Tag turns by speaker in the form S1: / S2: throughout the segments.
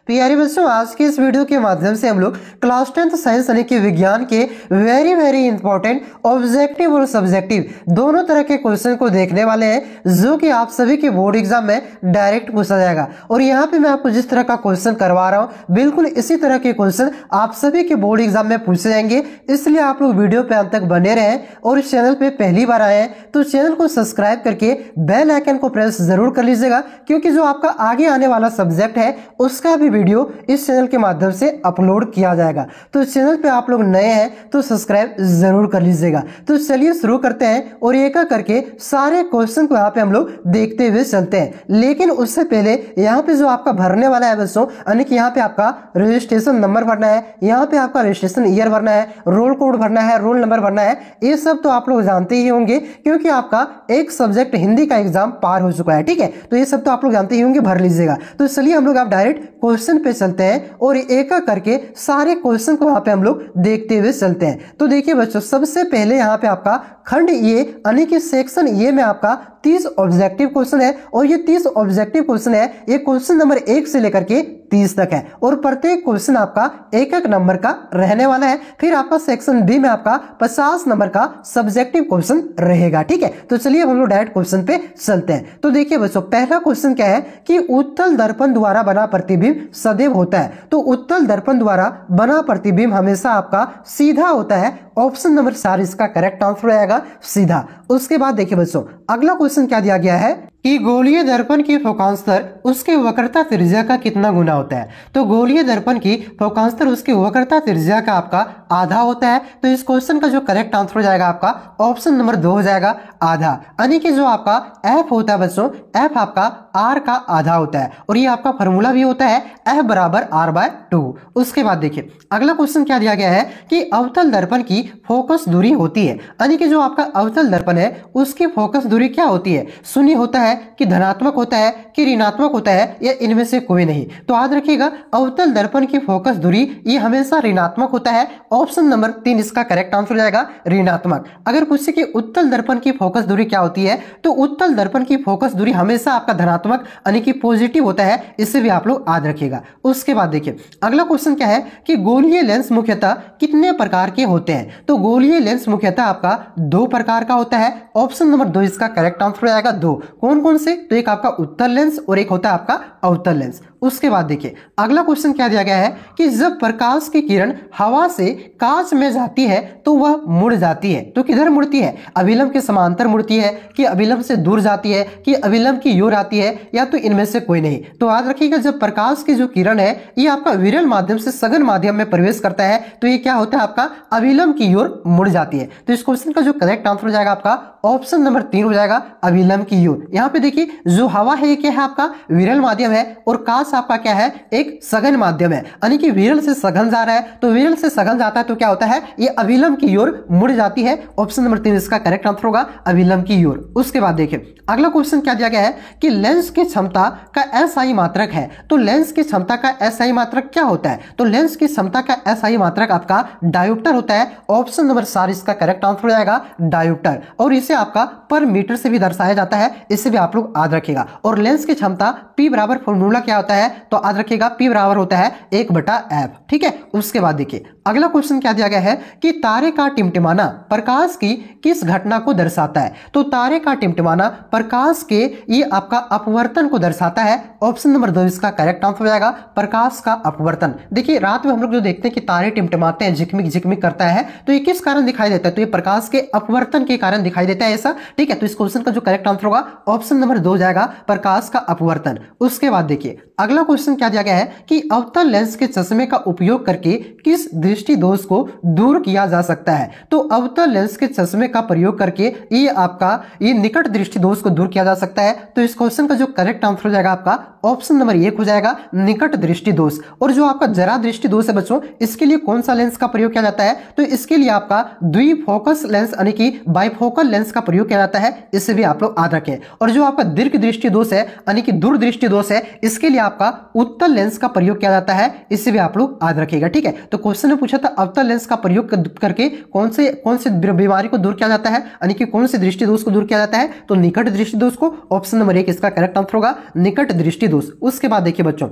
S1: प्यारे बच्चों, आज के इस वीडियो के माध्यम से हम लोग क्लास 10th साइंस यानी कि विज्ञान के वेरी वेरी इंपॉर्टेंट ऑब्जेक्टिव और सब्जेक्टिव दोनों तरह के क्वेश्चन को देखने वाले हैं, जो कि आप सभी के बोर्ड एग्जाम में डायरेक्ट पूछा जाएगा। और यहाँ पे मैं आपको जिस तरह का क्वेश्चन करवा रहा हूँ, बिल्कुल इसी तरह के क्वेश्चन आप सभी के बोर्ड एग्जाम में पूछे जाएंगे। इसलिए आप लोग वीडियो पे अंत तक बने रहें और इस चैनल पे पहली बार आए हैं तो चैनल को सब्सक्राइब करके बेल आइकन को प्रेस जरूर कर लीजिएगा, क्योंकि जो आपका आगे आने वाला सब्जेक्ट है उसका भी वीडियो इस चैनल के माध्यम से अपलोड किया जाएगा। तो चैनल पे आप लोग नए हैं तो सब्सक्राइब जरूर कर लीजिएगा। तो चलिए शुरू करते हैं और एक एक करके सारे क्वेश्चन को यहाँ पे हम लोग देखते हुए चलते हैं। लेकिन उससे पहले यहाँ पे जो आपका भरने वाला है बच्चों, यानी कि यहाँ पे आपका रजिस्ट्रेशन नंबर भरना है, यहाँ पे आपका रजिस्ट्रेशन ईयर भरना है, रोल कोड भरना है, रोल नंबर भरना है। ये सब तो आप लोग जानते ही होंगे, क्योंकि आपका एक सब्जेक्ट हिंदी का एग्जाम पार हो चुका है। ठीक है, तो ये सब तो आप लोग जानते ही होंगे, भर लीजिएगा। तो चलिए हम लोग आप डायरेक्ट क्वेश्चन पे चलते हैं और एक एक करके सारे क्वेश्चन को वहां पे हम लोग देखते हुए चलते हैं। तो देखिए बच्चों, सबसे पहले यहाँ पे आपका खंड ये यानी कि सेक्शन ये में आपका 30 ऑब्जेक्टिव क्वेश्चन है और ये 30 ऑब्जेक्टिव क्वेश्चन है, ये क्वेश्चन नंबर 1 से लेकर के 30 तक है और प्रत्येक क्वेश्चन आपका एक एक नंबर का रहने वाला है। फिर आपका सेक्शन बी में आपका 50 नंबर का सब्जेक्टिव क्वेश्चन रहेगा। ठीक है, तो चलिए हम लोग डायरेक्ट क्वेश्चन पे चलते हैं। तो देखिए बच्चों, पहला क्वेश्चन क्या है कि उत्तल दर्पण द्वारा बना प्रतिबिंब सदैव होता है। तो उत्तल दर्पण द्वारा बना प्रतिबिंब हमेशा आपका सीधा होता है। ऑप्शन नंबर 4 इसका करेक्ट आंसर रहेगा, सीधा। उसके बाद देखिए बच्चों, अगला क्वेश्चन क्या दिया गया है कि गोलीय दर्पण की फोकांतर उसके वक्रता त्रिज्या का कितना गुना होता है। तो गोलीय दर्पण की फोकांतर उसकी वक्रता त्रिज्या का आपका आधा होता है। तो इस क्वेश्चन का जो करेक्ट आंसर हो जाएगा आपका ऑप्शन नंबर 2 हो जाएगा, आधा। यानी कि जो आपका एफ होता है बच्चों, एफ आपका आर का आधा होता है और ये आपका फॉर्मूला भी होता है एफ बराबर r/2। उसके बाद देखिए अगला क्वेश्चन क्या दिया गया है कि अवतल दर्पण की फोकस दूरी होती है, यानी कि जो आपका अवतल दर्पण है उसकी फोकस दूरी क्या होती है, शून्य होता है कि धनात्मक होता है कि ऋणात्मक होता है, या इनमें से कोई नहीं। तो याद रखिएगा अवतल दर्पण की फोकस दूरी ये हमेशा ऋणात्मक होता है। ऑप्शन नंबर 3 इसका करेक्ट आंसर हो जाएगा, ऋणात्मक। अगर पूछे कि उत्तल दर्पण की फोकस दूरी क्या होती है, तो उत्तल दर्पण की फोकस दूरी हमेशा आपका धनात्मक यानी कि पॉजिटिव होता है, इससे भी आप लोग याद रखिएगा। उसके बाद देखिए अगला क्वेश्चन क्या है कि गोलीय लेंस मुख्यतः कितने प्रकार के होते हैं। तो गोलीय लेंस मुख्यतः आपका 2 प्रकार का होता है। ऑप्शन नंबर 2 इसका करेक्ट आंसर हो जाएगा, 2। कौन कौन से, तो एक आपका उत्तल लेंस और एक होता है आपका अवतल लेंस। उसके बाद देखिए अगला क्वेश्चन क्या दिया गया है कि जब प्रकाश की किरण हवा से कांच में जाती है तो वह मुड़ जाती है। तो किधर मुड़ती है, अभिलंब के समांतर मुड़ती है कि अभिलंब से दूर जाती है कि अभिलंब की ओर आती है, या तो इनमें से कोई नहीं। तो याद रखिएगा जब प्रकाश की जो किरण है ये आपका विरल माध्यम से सघन माध्यम में प्रवेश करता है तो ये क्या होता है आपका अभिलंब की ओर मुड़ जाती है। तो इस क्वेश्चन का जो करेक्ट आंसर हो जाएगा आपका ऑप्शन नंबर 3 हो जाएगा, अभिलंब की ओर। यहाँ पे देखिए जो हवा है ये क्या है आपका विरल माध्यम है और कांच आपका क्या है एक सघन माध्यम है, यानी कि विरल से सघन जा रहा है। तो विरल से सघन जाता है तो क्या होता है ये अभिलंब की ओर मुड़ जाती है। ऑप्शन नंबर 3 इसका करेक्ट आंसर होगा, अभिलंब की ओर। उसके बाद देखिए अगला क्वेश्चन क्या दिया गया है कि लेंस की क्षमता का एसआई मात्रक है। तो लेंस की क्षमता का एसआई मात्रक क्या होता है, तो लेंस की क्षमता का एसआई मात्रक आपका डायोप्टर होता है। ऑप्शन नंबर 4 इसका करेक्ट आंसर हो जाएगा, डायोप्टर। और इसे आपका पर मीटर से भी दर्शाया जाता है, इससे भी आप लोग याद रखिएगा। और लेंस की क्षमता P बराबर फॉर्मूला क्या होता है, तो याद रखिएगा P बराबर होता है 1/f। ठीक है, उसके बाद देखिए अगला क्वेश्चन क्या दिया गया है कि तारे का टिमटिमाना प्रकाश की किस घटना को दर्शाता है। तो तारे का टिमटिमाना प्रकाश के ये आपका अपवर्तन को दर्शाता है। ऑप्शन नंबर 2 इसका करेक्ट आंसर हो जाएगा, प्रकाश का अपवर्तन। देखिए रात में हम लोग जो देखते हैं कि तारे टिमटिमाते हैं, झिकमिक झिकमिक करता है, तो ये किस कारण दिखाई देता है, तो ये प्रकाश के अपवर्तन के कारण दिखाई देता है ऐसा। ठीक है, तो इस क्वेश्चन का जो करेक्ट आंसर होगा ऑप्शन नंबर 2 हो जाएगा, प्रकाश का अपवर्तन। उसके बाद देखिए अगला क्वेश्चन क्या दिया गया है कि अवतल लेंस के चश्मे का उपयोग करके किस दृष्टि दोष को दूर किया जा सकता है। तो अवतल लेंस के चश्मे का प्रयोग करके ये आपका ये निकट दृष्टि दोष को दूर किया जा सकता है। तो इस क्वेश्चन का जो करेक्ट आंसर हो जाएगा आपका ऑप्शन नंबर 1 हो जाएगा, निकट दृष्टि दोष। और जो आपका जरा दृष्टि दोष है बच्चों, इसके लिए कौन सा लेंस का प्रयोग किया जाता है, तो इसके लिए आपका द्विफोकस लेंस यानी कि बाइफोकल लेंस का प्रयोग किया जाता है, इससे भी आप लोग याद रखें। और जो आपका दीर्घ दृष्टि दोष है यानी कि दूरदृष्टि दोष है, इसके लिए आपका उत्तल लेंस का प्रयोग किया जाता है, इससे भी आप लोग याद रखिएगा। ठीक है, तो क्वेश्चन ने पूछा था अवतल लेंस का प्रयोग करके कौन से बीमारी को दूर किया जाता है, यानी कि कौन से दृष्टि दोष को दूर किया जाता है, तो निकट दृष्टि दोष को। ऑप्शन नंबर 1 इसका करेक्ट आंसर होगा, निकट दृष्टि दोष। उसके बाद देखिए बच्चों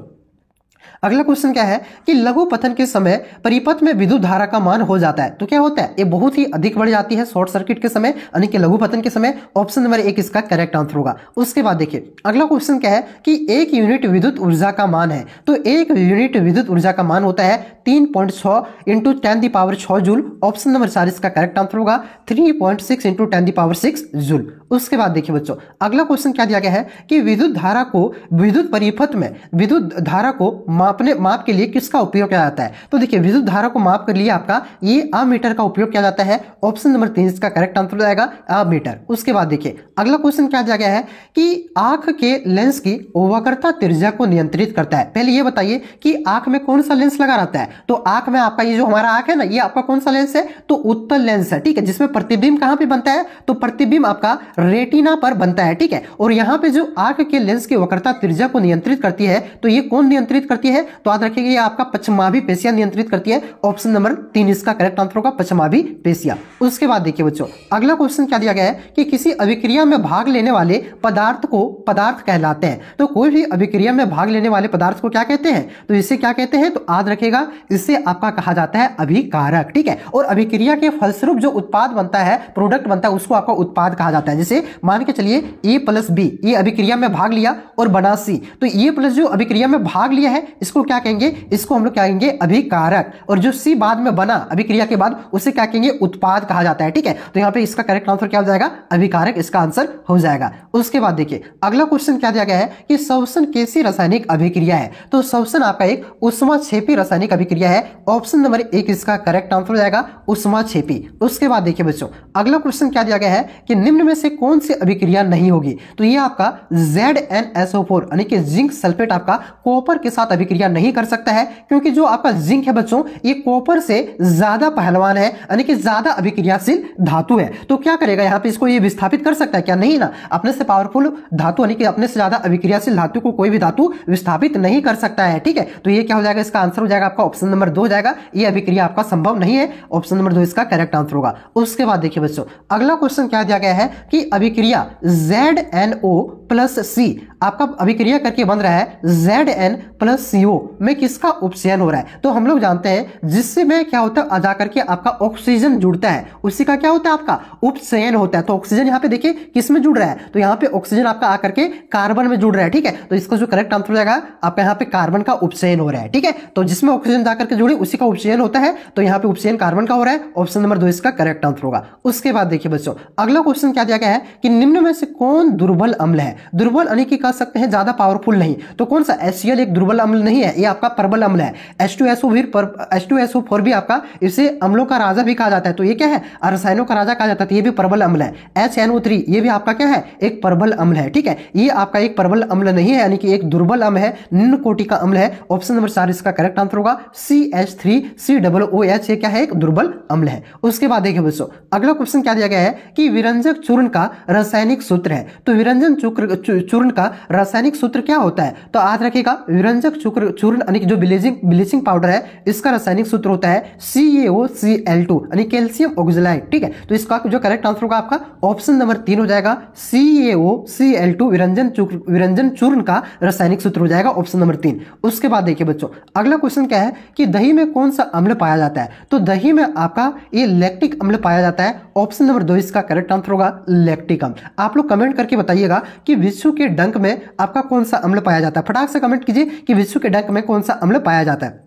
S1: अगला क्वेश्चन क्या है कि लघु पतन के समय परिपथ में विद्युत धारा का मान हो जाता है, तो क्या होता है, ये बहुत ही अधिक बढ़ जाती है शॉर्ट सर्किट के समय, यानी कि लघु पतन के समय। ऑप्शन नंबर 1 इसका करेक्ट आंसर होगा। उसके बाद देखिए अगला क्वेश्चन क्या है कि 1 यूनिट विद्युत ऊर्जा का मान है, तो 1 यूनिट विद्युत ऊर्जा का मान होता है 3.6 इंटू 10⁶ जूल। ऑप्शन नंबर 4 इसका करेक्ट आंसर होगा 3.6 इंटू 10⁶ जूल। उसके बाद देखिए बच्चों अगला क्वेश्चन क्या दिया गया है कि विद्युत धारा को विद्युत परिपथ में विद्युत धारा को माप के लिए किसका उपयोग किया जाता है। तो देखिए विद्युत धारा को माप के लिए आपका ये अमीटर का उपयोग किया जाता है। ऑप्शन नंबर 3 इसका करेक्ट आंसर हो जाएगा अमीटर। उसके बाद देखिए अगला क्वेश्चन क्या दिया गया है कि आंख के लेंस की वक्रता त्रिज्या को नियंत्रित करता है। पहले ये बताइए कि आंख में कौन सा लेंस लगा रहता है। तो आंख में आपका ये जो हमारा आंख है ना, ये आपका कौन सा लेंस है, तो उत्तल लेंस है, ठीक है, जिसमें प्रतिबिंब कहां पे बनता है, तो प्रतिबिंब आपका रेटिना पर बनता है, ठीक है। और यहां पे जो आंख के लेंस की वक्रता त्रिज्या को नियंत्रित करती है, तो ये कौन नियंत्रित करती है, तो याद रखिएगा ये आपका पश्चमाभि पेशियां नियंत्रित करती है। ऑप्शन नंबर 3 इसका करेक्ट आंसर होगा पश्चमाभि पेशियां। उसके बाद देखिए बच्चों अगला क्वेश्चन क्या दिया गया है कि किसी अभिक्रिया में भाग लेने वाले पदार्थ को पदार्थ कहलाते हैं। तो कोई भी अभिक्रिया में भाग लेने वाले पदार्थ को क्या कहते हैं, तो इसे क्या कहते हैं, तो याद रखिएगा इसे आपका कहा जाता है अभिकारक, ठीक है। और अभिक्रिया के फलस्वरूप जो उत्पाद बनता है, प्रोडक्ट बनता है, उसको आपका उत्पाद कहा जाता है। जैसे मान के चलिए A+B ये अभिक्रिया में भाग लिया और बना C, तो A+ जो अभिक्रिया में भाग लिया है इसको क्या कहेंगे, इसको हम लोग क्या कहेंगे, अभिकारक। और जो C बाद में बना अभिक्रिया के बाद उसे क्या कहेंगे, उत्पाद कहा जाता है, ठीक है। तो यहाँ पे इसका करेक्ट आंसर क्या हो जाएगा, अभिकारक इसका आंसर हो जाएगा। उसके बाद देखिए अगला क्वेश्चन क्या दिया गया है कि श्वसन कैसी रासायनिक अभिक्रिया है। तो श्वसन आपका एक ऊष्माक्षेपी रासायनिक अभिक्रिया है। ऑप्शन नंबर 1 इसका करेक्ट आंसर हो जाएगा ऊष्माक्षेपी। उसके बाद देखिए बच्चों अगला क्वेश्चन क्या दिया गया है कि निम्न में से कौन सी अभिक्रिया नहीं होगी। तो ये आपका ZnSO4 यानी कि जिंक सल्फेट आपका कॉपर के साथ अभिक्रिया नहीं कर सकता है, क्योंकि जो आपका जिंक है बच्चों ये कॉपर से ज्यादा पहलवान है, यानी कि ज्यादा अभिक्रियाशील धातु है। तो क्या करेगा यहाँ पे, इसको ये विस्थापित कर सकता है क्या, नहीं ना। अपने से पावरफुल धातु यानी कि अपने से ज्यादा अभिक्रियाशील धातु को कोई भी धातु विस्थापित नहीं कर सकता है, ठीक है। तो ये क्या हो जाएगा, इसका आंसर हो जाएगा आपका ऑप्शन नंबर 2 हो जाएगा। ये अभिक्रिया आपका संभव नहीं है। ऑप्शन नंबर 2 इसका करेक्ट आंसर होगा। उसके बाद देखिए बच्चों अगला क्वेश्चन क्या दिया गया है कि अभिक्रिया ZnO+C आपका अभिक्रिया करके बन रहा है Zn+CO में किसका उपचयन हो रहा है। तो हम लोग जानते हैं जिससे में क्या होता है, जा करके आपका ऑक्सीजन जुड़ता है, उसी का क्या होता है, आपका उपचयन होता है। तो ऑक्सीजन यहाँ पे देखिए किस में जुड़ रहा है, तो यहाँ पे ऑक्सीजन आपका आकर के कार्बन में जुड़ रहा है, ठीक है। तो इसका जो करेक्ट आंसर हो जाएगा आपका यहाँ पे कार्बन का उपचयन हो रहा है, ठीक है। तो जिसमें ऑक्सीजन जाकर के जुड़े उसी का उपचयन होता है, तो यहाँ पे उपचयन कार्बन का हो रहा है। ऑप्शन नंबर 2 इसका करेक्ट आंसर होगा। उसके बाद देखिए बच्चों अगला क्वेश्चन क्या दिया गया है कि निम्न में से कौन दुर्बल अम्ल है। दुर्बल यानी कि कह सकते हैं ज्यादा पावरफुल नहीं, तो कौन सा, HCl एक दुर्बल अम्ल नहीं है, ये आपका प्रबल अम्ल है। H2SO4 भी आपका इसे अम्लों का राजा भी कहा जाता है, तो ये क्या है, रसायनों का राजा कहा जाता है, तो ये भी प्रबल अम्ल है। HNO3 ये भी आपका क्या है, एक प्रबल अम्ल है, ठीक है। ये आपका एक प्रबल अम्ल नहीं है, यानी कि एक दुर्बल अम्ल है, निम्न कोटि का अम्ल है। ऑप्शन नंबर 4 इसका करेक्ट आंसर होगा CH3COOH, ये क्या है, एक दुर्बल अम्ल है। उसके बाद देखिए दोस्तों अगला क्वेश्चन क्या दिया गया है कि विरंजक चूर्ण का रासायनिक सूत्र है। तो विरंजन चूर्ण का रासायनिक सूत्र क्या होता है, तो याद रखिएगा विरंजक चूर्ण यानी कि जो ब्लीचिंग पाउडर है इसका रासायनिक सूत्र होता है CaOCl2 यानी कैल्शियम ऑक्सलाइड, ठीक है। तो इसका जो करेक्ट आंसर होगा आपका ऑप्शन नंबर 3 हो जाएगा CaOCl2 विरंजन चूर्ण का रासायनिक सूत्र हो जाएगा ऑप्शन नंबर 3। उसके बाद देखिए बच्चों अगला क्वेश्चन क्या है कि दही में कौन सा अम्ल पाया जाता है। तो दही में आपका ये लैक्टिक अम्ल पाया जाता है। ऑप्शन नंबर 2 इसका करेक्ट आंसर होगा लैक्टिक अम्ल। आप लोग कमेंट करके बताइएगा कि विश्व के डंक में आपका कौन सा अम्ल पाया जाता है। फटाक से कमेंट कीजिए कि विश्व के डंक में कौन सा अम्ल पाया जाता है।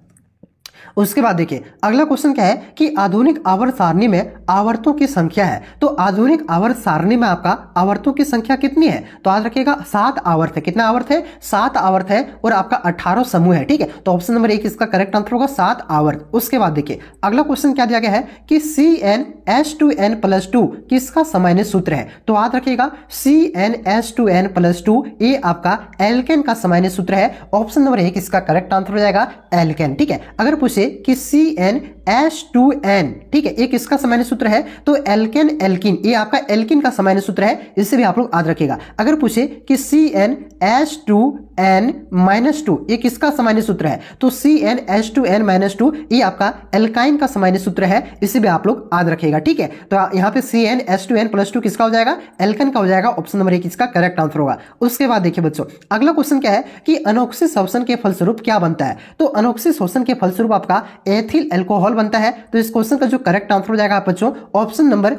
S1: उसके बाद देखिए अगला क्वेश्चन क्या है कि आधुनिक आवर्त सारणी में आवर्तों की संख्या है। तो आधुनिक आवर्त सारणी में आपका आवर्तों की संख्या कितनी है, तो याद रखिएगा 7 आवर्त है। कितना आवर्त है, 7 आवर्त है और आपका 18 समूह है, ठीक है। तो ऑप्शन नंबर 1 इसका करेक्ट आंसर होगा 7 आवर्त। उसके बाद देखिए अगला क्वेश्चन क्या दिया गया है कि CnH2n+2 किसका सामान्य सूत्र है। तो याद रखिएगा CnH2n+2 ये आपका एल्केन का सामान्य सूत्र है। ऑप्शन नंबर 1 इसका करेक्ट आंसर हो जाएगा एल्केन, ठीक है। अगर पूछे पूछे कि CnH2n, ठीक है, एक इसका सामान्य सूत्र है, तो एल्केन एल्किन, ये आपका एल्किन का सामान्य सूत्र है, इससे भी आप लोग याद रखिएगा। अगर पूछे कि CnH2n-2, एक इसका सामान्य सूत्र है, तो CnH2n-2 ये आपका एल्काइन का सामान्य सूत्र है, इसे भी आप लोग याद रखिएगा, ठीक है। तो यहाँ पे CnH2n+2 किसका हो जाएगा, एल्केन का हो जाएगा, ऑप्शन नंबर 1 इसका करेक्ट आंसर होगा। उसके बाद देखिए बच्चों, अगला क्वेश्चन क्या है कि अनोक्सी शोषण के फलस्वरूप क्या बनता है, तो अनोक्सी शोषण के फलस्वरूप आपका एथिल अल्कोहल बनता है। तो इस क्वेश्चन का जो करेक्ट आंसर हो जाएगा बच्चों, ऑप्शन नंबर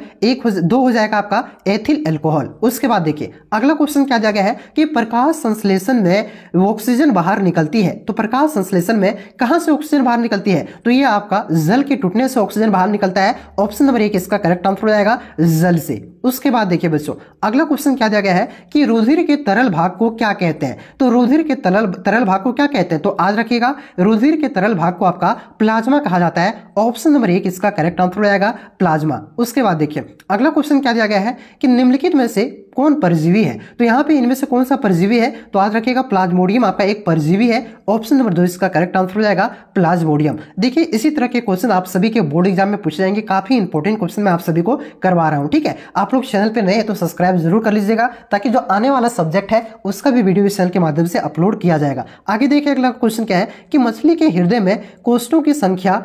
S1: 2 हो जाएगा आपका एथिल अल्कोहल। उसके बाद देखिए अगला क्वेश्चन क्या दिया गया है कि प्रकाश संश्लेषण में ऑक्सीजन बाहर निकलती है, तो प्रकाश संश्लेषण में कहां से ऑक्सीजन बाहर निकलती है, तो ये आपका जल के टूटने से ऑक्सीजन बाहर निकलता है, ऑप्शन नंबर 1 इसका करेक्ट आंसर हो जाएगा जल से। उसके बाद देखिए बच्चों, अगला क्वेश्चन क्या दिया गया है कि रुधिर के तरल भाग को क्या कहते हैं, तो रुधिर के तरल भाग को क्या कहते हैं, तो याद रखिएगा रुधिर के तरल भाग को आपका प्लाज्मा कहा जाता है, ऑप्शन नंबर 1 इसका करेक्ट आंसर हो जाएगा प्लाज्मा। उसके बाद देखिए अगला क्वेश्चन क्या दिया गया है कि निम्नलिखित में से कौन परजीवी है, तो यहाँ पे इनमें से कौन सा परजीवी है, तो याद रखिएगा प्लाज्मोडियम आपका एक परजीवी है, ऑप्शन नंबर 2 इसका करेक्ट आंसर हो जाएगा प्लाज्मोडियम। देखिए इसी तरह के क्वेश्चन आप सभी के बोर्ड एग्जाम में पूछे जाएंगे, काफी इंपॉर्टेंट क्वेश्चन मैं आप सभी को करवा रहा हूँ, ठीक है। आप लोग चैनल पे नए हैं तो सब्सक्राइब जरूर कर लीजिएगा, ताकि जो आने वाला सब्जेक्ट है उसका भी वीडियो इस चैनल के माध्यम से अपलोड किया जाएगा। आगे देखिए अगला क्वेश्चन क्या है कि मछली के हृदय में कोष्ठों की संख्या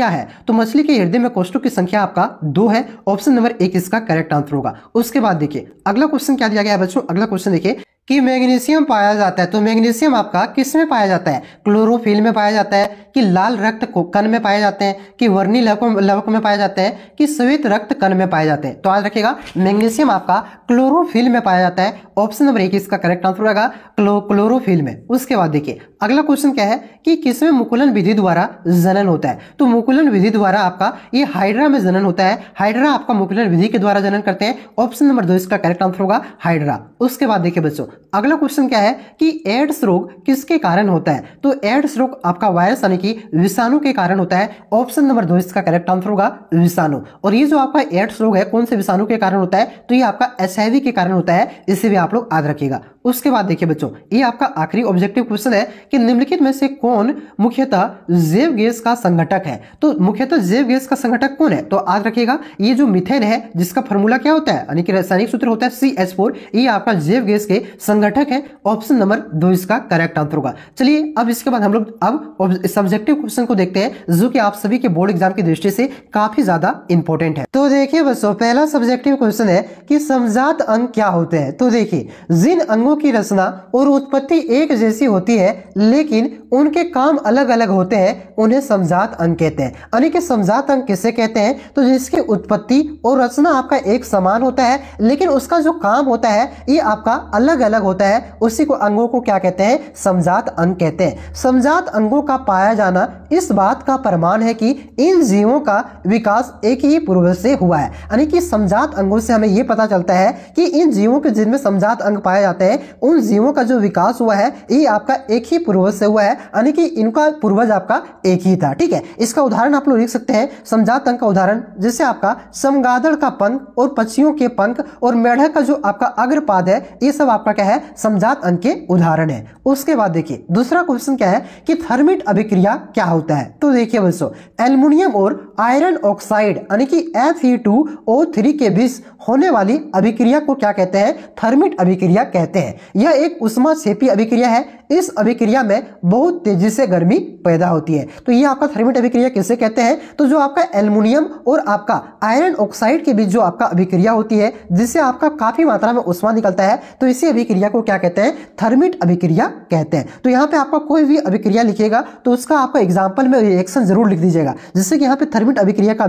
S1: है, तो मछली के हृदय में कोष्ठों की संख्या आपका 2 है, ऑप्शन नंबर 1 इसका करेक्ट आंसर होगा। उसके बाद देखिए अगला क्वेश्चन क्या दिया गया है बच्चों, अगला क्वेश्चन देखिए कि मैग्नीशियम पाया जाता है, तो मैग्नीशियम आपका किस में पाया जाता है, क्लोरोफिल में पाया जाता है, कि लाल रक्त कण में पाए जाते हैं, कि वर्णी लवक में पाए जाते हैं, कि श्वेत रक्त कण में पाए जाते हैं, तो याद रखिएगा मैग्नीशियम आपका क्लोरोफिल में पाया जाता है, ऑप्शन नंबर 1 इसका करेक्ट आंसर होगा क्लोरोफिल में। उसके बाद देखिए अगला क्वेश्चन क्या है कि किसमें मुकुलन विधि द्वारा जनन होता है, तो मुकुलन विधि द्वारा आपका ये हाइड्रा में जनन होता है, हाइड्रा आपका मुकुलन विधि के द्वारा जनन करते हैं, ऑप्शन नंबर 2 इसका करेक्ट आंसर होगा हाइड्रा। उसके बाद देखिए बच्चों अगला क्वेश्चन क्या है कि एड्स रोग किसके कारण होता है, तो एड्स रोग आपका वायरस यानी कि विषाणु के कारण होता है, ऑप्शन नंबर 2 इसका करेक्ट आंसर होगा विषाणु। और ये जो आपका एड्स रोग है कौन से विषाणु के कारण होता है, तो ये आपका HIV के कारण होता है, इसे भी आप लोग याद रखिएगा। उसके बाद देखिए बच्चों ये आपका आखिरी ऑब्जेक्टिव क्वेश्चन है कि निम्नलिखित में से कौन मुख्यतः जैव गैस का संघटक है, तो मुख्यतः जैव गैस का संघटक कौन है, तो याद रखिएगा ये जो मीथेन है जिसका फॉर्मूला क्या होता है यानी कि रासायनिक सूत्र होता है CH4, ये आपका जैव गैस के संघटक है, ऑप्शन नंबर 2 इसका करेक्ट आंसर होगा। चलिए अब इसके बाद हम लोग अब सब्जेक्टिव क्वेश्चन को देखते हैं जो कि आप सभी के बोर्ड एग्जाम की दृष्टि से काफी ज्यादा इंपॉर्टेंट है। तो देखिए बच्चों पहला सब्जेक्टिव क्वेश्चन है कि समजात अंग क्या होते हैं, तो देखिए जिन अंगों की रचना और उत्पत्ति एक जैसी होती है लेकिन उनके काम अलग अलग होते हैं उन्हें समजात अंग कहते हैं। यानी कि समजात अंग किसे कहते हैं, तो जिसकी उत्पत्ति और रचना आपका एक समान होता है लेकिन उसका जो काम होता है ये आपका अलग अलग होता है, उसी को अंगों को क्या कहते हैं, समजात अंग कहते हैं। समजात अंगों का पाया जाना इस बात का प्रमाण है कि इन जीवों का विकास एक ही पूर्वज से हुआ है। यानी कि समजात अंगों से हमें यह पता चलता है कि इन जीवों के जिनमें समजात अंग पाए जाते हैं उन जीवों का जो विकास हुआ है ये आपका एक ही पूर्वज से हुआ है, यानी कि इनका पूर्वज आपका एक ही था, ठीक है। इसका उदाहरण आप लोग लिख सकते हैं समजात अंग का उदाहरण, जैसे आपका चमगादड़ का पंख और पक्षियों के पंख और मेढक का जो आपका अग्रपाद है ये सब आपका क्या है, समजात अंग के उदाहरण है। उसके बाद देखिए दूसरा क्वेश्चन क्या है कि थर्मिट अभिक्रिया क्या होता है, तो देखिए दोस्तों एल्युमिनियम और आयरन ऑक्साइड यानी कि Fe2O3 के बीच होने वाली अभिक्रिया को क्या कहते हैं, थर्मिट अभिक्रिया कहते हैं। यह एक उष्माक्षेपी अभिक्रिया है, इस अभिक्रिया में बहुत तेजी से गर्मी पैदा होती है, तो ये आपका थर्मिट अभिक्रिया किसे कहते हैं, तो जो आपका एल्युमिनियम और आपका आयरन ऑक्साइड के बीच जो आपका अभिक्रिया होती है जिससे आपका काफी मात्रा में उष्मा निकलता है, तो इसी अभिक्रिया को क्या कहते हैं, थर्मिट अभिक्रिया कहते हैं। तो यहाँ पे आपका कोई भी अभिक्रिया लिखिएगा तो उसका आपका एग्जाम्पल में रिएक्शन जरूर लिख दीजिएगा, जिससे कि यहाँ पे थर्मिट अभिक्रिया का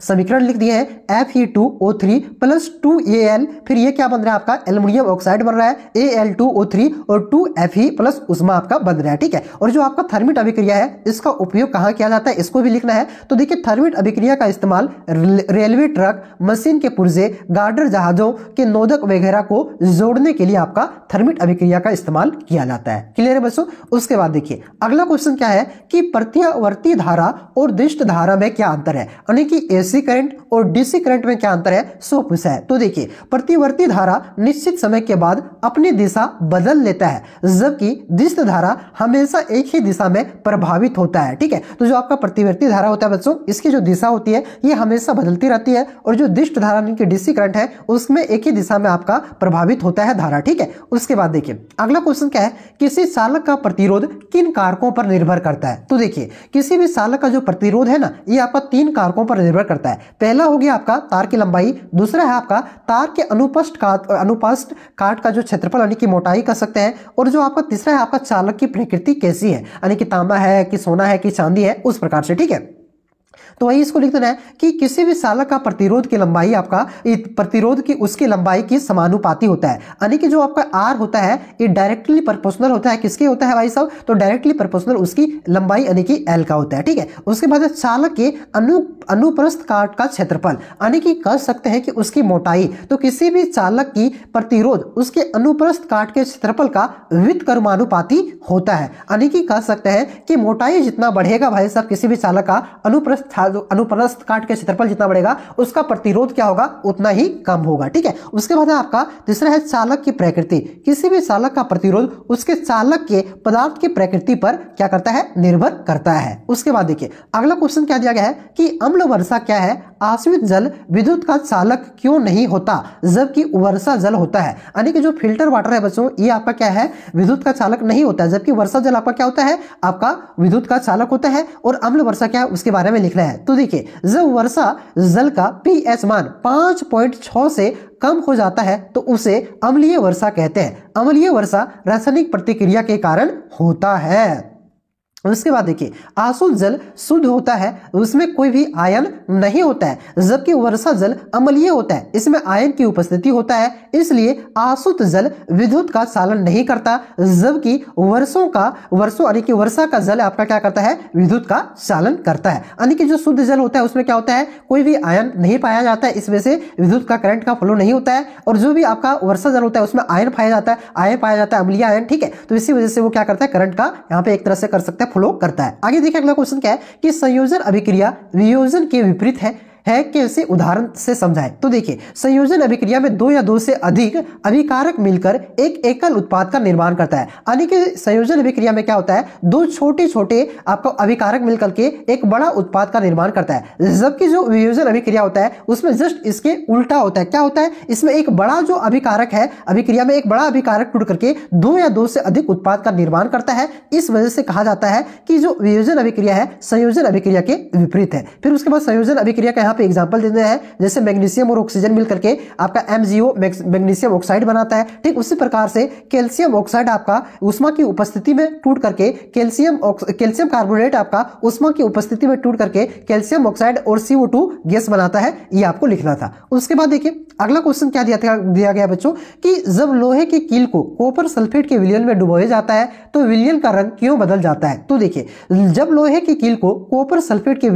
S1: समीकरण लिख दिए हैं Fe2O3 + 2Al, फिर ये क्या बन रहा है आपका एल्युमिनियम ऑक्साइड बन रहा है Al2O3 और 2Fe प्लस उष्मा आपका बन रहा है, ठीक है। और जो आपका थर्मिट अभिक्रिया है इसका उपयोग कहाँ किया जाता है इसको भी लिखना है। तो देखिए थर्मिट अभिक्रिया का इस्तेमाल रेलवे ट्रक, मशीन के पुर्जे, गार्डर जहाजों के नोदक वगैरह को जोड़ने के लिए आपका थर्मिट अभिक्रिया का इस्तेमाल किया जाता है। क्लियर है बच्चों। उसके बाद देखिए अगला क्वेश्चन क्या है कि प्रत्यावर्ती धारा और दिष्ट धारा में क्या अंतर है, यानी कि AC करंट और DC करंट में क्या अंतर है सो पूछा है। तो देखिए प्रतिवर्ती धारा निश्चित समय के बाद अपनी दिशा बदल लेता है, जबकि की दिष्ट धारा हमेशा एक ही दिशा में प्रभावित होता है। ठीक है, तो जो आपका प्रतिवर्ती धारा होता है बच्चों, इसकी जो दिशा होती है ये हमेशा बदलती रहती है, और जो दिष्ट धारा यानी कि डीसी करंट है उसमें एक ही दिशा में आपका प्रभावित होता है धारा। ठीक है, उसके बाद देखिए अगला क्वेश्चन क्या है, किसी चालक का प्रतिरोध किन कारकों पर निर्भर करता है। तो देखिए किसी भी चालक का जो प्रतिरोध है ना, ये आपका 3 कारकों पर निर्भर करता है। पहला हो गया आपका तार की लंबाई, दूसरा है आपका तार के अनुपस्थ काट का जो क्षेत्रफल यानी कि मोटाई कर सकते हैं, और जो आपका तीसरा है आपका चालक की प्रकृति कैसी है, यानी कि तांबा है कि सोना है कि चांदी है, उस प्रकार से। ठीक है, तो वही इसको लिख देना है कि किसी भी चालक का प्रतिरोध की लंबाई आपका प्रतिरोध की उसकी लंबाई की समानुपाती होता है, यानी कि जो आपका आर होता है ये डायरेक्टली प्रोपोर्शनल होता है। किसके होता है भाई साहब, तो डायरेक्टली प्रोपोर्शनल उसकी लंबाई यानी कि एल का होता है। ठीक है, उसके बाद चालक के अनुप्रस्थ काट का क्षेत्रफल यानी कि कह सकते हैं कि उसकी मोटाई। तो किसी भी चालक की प्रतिरोध उसके अनुप्रस्थ काट के क्षेत्रफल का व्युत्क्रमानुपाती होता है, यानी कि कह सकते हैं कि मोटाई जितना बढ़ेगा भाई साहब किसी भी चालक का अनुप्रस्थ काट के क्षेत्रफल जितना बढ़ेगा उसका प्रतिरोध क्या होगा, उतना ही कम होगा। ठीक है, उसके बाद आपका तीसरा है चालक की प्रकृति। किसी भी चालक का प्रतिरोध उसके चालक के पदार्थ की प्रकृति पर क्या करता है, निर्भर करता है। उसके बाद देखिए अगला क्वेश्चन क्या दिया गया है कि अम्ल वर्षा क्या है, आश्रित जल विद्युत का चालक क्यों नहीं होता जबकि वर्षा जल होता है। यानी कि जो फिल्टर वाटर है बच्चों ये आपका क्या है, विद्युत का चालक नहीं होता है, जबकि वर्षा जल आपका क्या होता है, आपका विद्युत का चालक होता है। और अम्ल वर्षा क्या है उसके बारे में लिखना है। तो देखिए जब वर्षा जल का पीएच मान 5.6 से कम हो जाता है तो उसे अम्लीय वर्षा कहते हैं। अम्लीय वर्षा रासायनिक प्रतिक्रिया के कारण होता है। उसके बाद देखिए आसुत जल शुद्ध होता है, उसमें कोई भी आयन नहीं होता है, जबकि वर्षा जल अम्लीय होता है, इसमें आयन की उपस्थिति होता है, इसलिए आसुत जल विद्युत का चालन नहीं करता, जबकि वर्षों यानी कि वर्षा का जल आपका क्या करता है, विद्युत का चालन करता है। यानी कि जो शुद्ध जल होता है उसमें क्या होता है, कोई भी आयन नहीं पाया जाता है, इस वजह से विद्युत का करंट का फ्लो नहीं होता है। और जो भी आपका वर्षा जल होता है उसमें आयन पाया जाता है, अम्लीय आयन। ठीक है, तो इसी वजह से वो क्या करता है, करंट का यहाँ पे एक तरह से कर सकते हैं फ्लो करता है। आगे देखिए अगला क्वेश्चन क्या है कि संयोजन अभिक्रिया वियोजन के विपरीत है कैसे, उदाहरण से समझाएं। तो देखिए संयोजन अभिक्रिया में 2 या 2 से अधिक अभिकारक मिलकर एक एकल उत्पाद का निर्माण करता है। यानी कि संयोजन अभिक्रिया में क्या होता है, 2 छोटे आपको अभिकारक मिलकर के एक बड़ा उत्पाद का निर्माण करता है, जबकि जो वियोजन अभिक्रिया होता है उसमें जस्ट इसके उल्टा होता है। क्या होता है, इसमें एक बड़ा जो अभिकारक है अभिक्रिया में एक बड़ा अभिकारक टूट करके 2 या 2 से अधिक उत्पाद का निर्माण करता है। इस वजह से कहा जाता है कि जो वियोजन अभिक्रिया है संयोजन अभिक्रिया के विपरीत है। फिर उसके बाद संयोजन अभिक्रिया का पे एग्जांपल देते हैं, जैसे मैग्नीशियम और ऑक्सीजन मिलकर के आपका MgO मैग्नीशियम ऑक्साइड बनाता है। ठीक उसी प्रकार से कैल्शियम ऑक्साइड आपका उष्मा की उपस्थिति में टूट करके कैल्शियम कार्बोनेट आपका उष्मा की उपस्थिति में टूट करके कैल्शियम ऑक्साइड और CO2 गैस बनाता है। ये आपको लिखना था। उसके बाद देखिए अगला क्वेश्चन क्या दिया गया बच्चों कि जब लोहे की कील को कॉपर सल्फेट के विलयन में डुबोया जाता है तो विलयन का रंग क्यों बदल जाता है। तो देखिए जब लोहे की कील को कॉपर सल्फेट के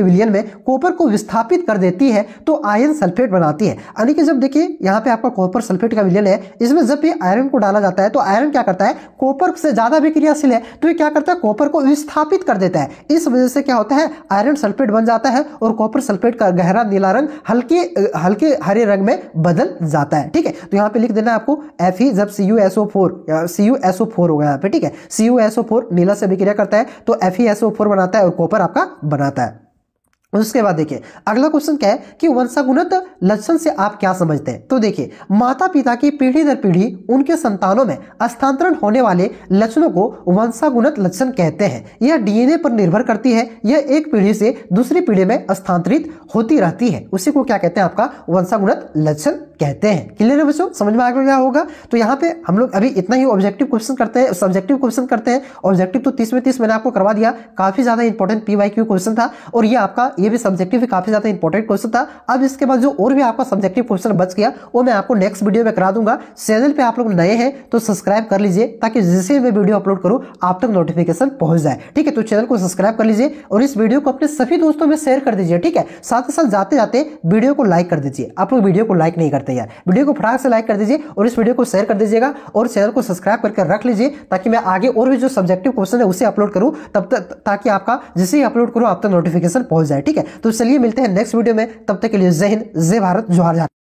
S1: विलयन में कॉपर को विस्थापित कर देती है तो आयरन सल्फेट बनाती है। यानी कि जब देखिए यहाँ पे आपका कॉपर सल्फेट का विलयन है, इसमें जब भी आयरन को डाला जाता है तो आयरन क्या करता है, कॉपर से ज्यादा अभिक्रियाशील है तो ये क्या करता है, कॉपर को विस्थापित कर देता है। इस वजह से क्या होता है, आयरन सल्फेट बन जाता है और कॉपर सल्फेट का गहरा नीला रंग हल्के हरे रंग में बदल जाता है। ठीक है, तो यहाँ पे लिख देना है आपको Fe जब CuSO4 होगा यहाँ पे। ठीक है, CuSO4 नीला से अभिक्रिया करता है तो FeSO4 बनाता है और कॉपर आपका बनाता है। उसके बाद देखिए अगला क्वेश्चन क्या है कि वंशागुणित लक्षण से आप क्या समझते हैं। तो देखिए माता पिता की पीढ़ी दर पीढ़ी उनके संतानों में हस्तांतरण होने वाले लक्षणों को वंशागुणित लक्षण कहते हैं। यह डीएनए पर निर्भर करती है, यह एक पीढ़ी से दूसरी पीढ़ी में हस्तांतरित होती रहती है, उसी को क्या कहते हैं, आपका वंशागुणित लक्षण कहते हैं। क्लियर है बच्चों, समझ में आ गया होगा। तो यहाँ पे हम लोग अभी इतना ही ऑब्जेक्टिव क्वेश्चन करते हैं, सब्जेक्टिव क्वेश्चन करते हैं। ऑब्जेक्टिव तो 30 में 30 मैंने आपको करवा दिया, काफी ज्यादा इंपॉर्टेंट PYQ क्वेश्चन था और ये आपका ये भी सब्जेक्टिव भी काफी ज्यादा इंपॉर्टेंट क्वेश्चन था। अब इसके बाद जो और भी आपका सब्जेक्टिव क्वेश्चन बच गया वो मैं आपको नेक्स्ट वीडियो में करा दूंगा। चैनल पे आप लोग नए हैं तो सब्सक्राइब कर लीजिए ताकि जैसे मैं वीडियो अपलोड करूं आप तक नोटिफिकेशन पहुंच जाए। ठीक है, तो चैनल को सब्सक्राइब कर लीजिए और इस वीडियो को अपने सभी दोस्तों में शेयर कर दीजिए। ठीक है, साथ ही साथ जाते जाते वीडियो को लाइक कर दीजिए। आप लोग वीडियो को लाइक नहीं करते यार, वीडियो को फटाक से लाइक कर दीजिए और इस वीडियो को शेयर कर दीजिएगा और चैनल को सब्सक्राइब करके रख लीजिए ताकि मैं आगे और भी जो सब्जेक्टिव क्वेश्चन है उसे अपलोड करूं, तब तक ताकि आपका जैसे ही अपलोड करूं आप तक नोटिफिकेशन पहुंच जाए। ठीक है, तो चलिए मिलते हैं नेक्स्ट वीडियो में, तब तक के लिए जय हिंद, जय भारत, जोहार।